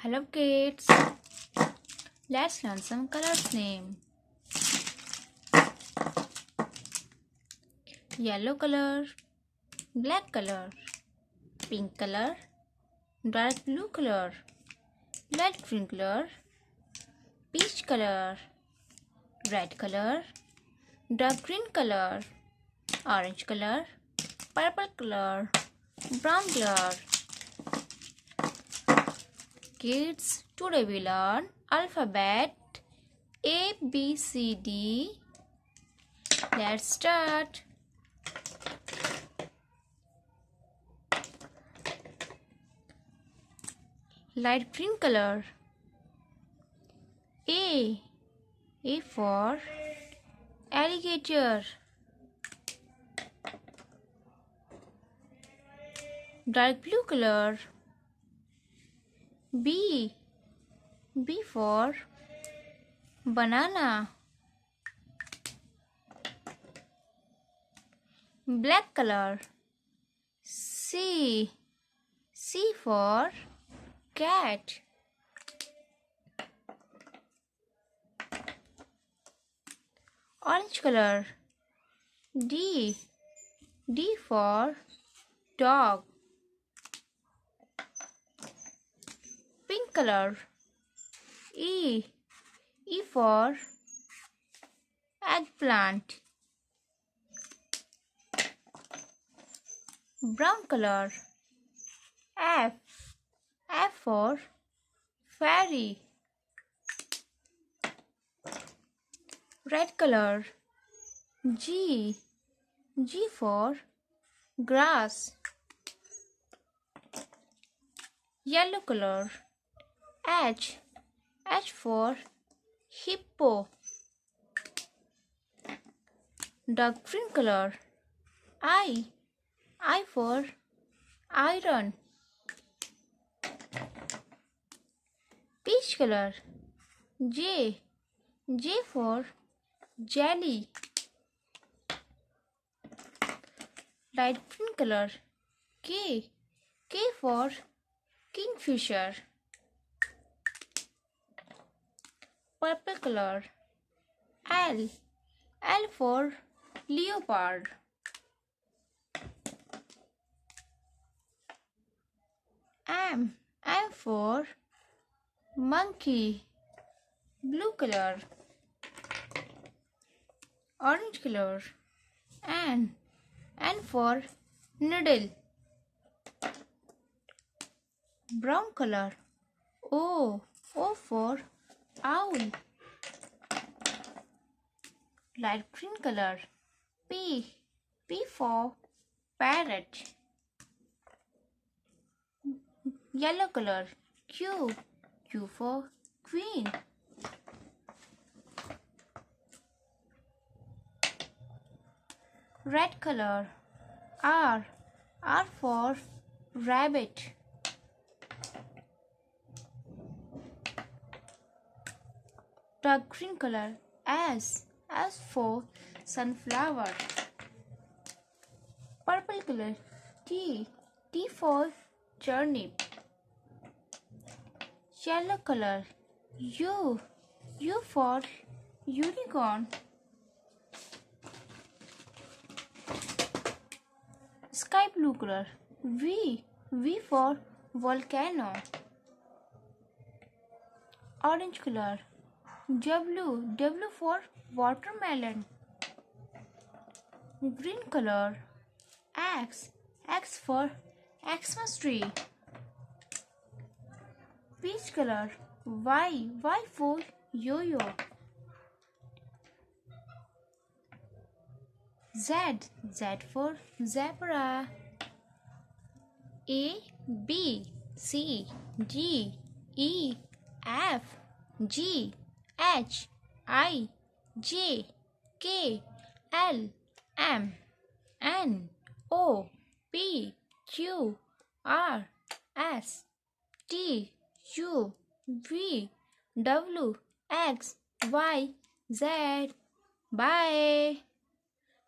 Hello kids, let's learn some colors name. Yellow color, black color, pink color, dark blue color, light green color, peach color, red color, dark green color, orange color, purple color, brown color. Kids, today we learn alphabet A, B, C, D. Let's start. Light green color. A for alligator. Dark blue color. B for banana. Black color. C for cat. Orange color. D for dog. Pink color. E for eggplant. Brown color. F for fairy. Red color. G for grass. Yellow color. H for hippo. Dark green color. I for iron. Peach color. J for jelly. Light green color. K for kingfisher. Purple color. L for leopard. M for monkey. Blue color. Orange color. N for needle. Brown color. O for owl. Light green color. P for parrot. Yellow color. Q for queen. Red color. R for rabbit. Dark green color. S for sunflower. Purple color. T for turnip. Yellow color. U for unicorn. Sky blue color. V for volcano. Orange color. W for watermelon. Green color. X for Xmas tree. Peach color. Y for yo-yo. Z for zebra. A, B, C, D, E, F, G, H, I, J, K, L, M, N, O, P, Q, R, S, T, U, V, W, X, Y, Z. Bye.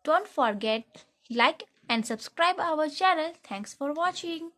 Don't forget like and subscribe our channel. Thanks for watching.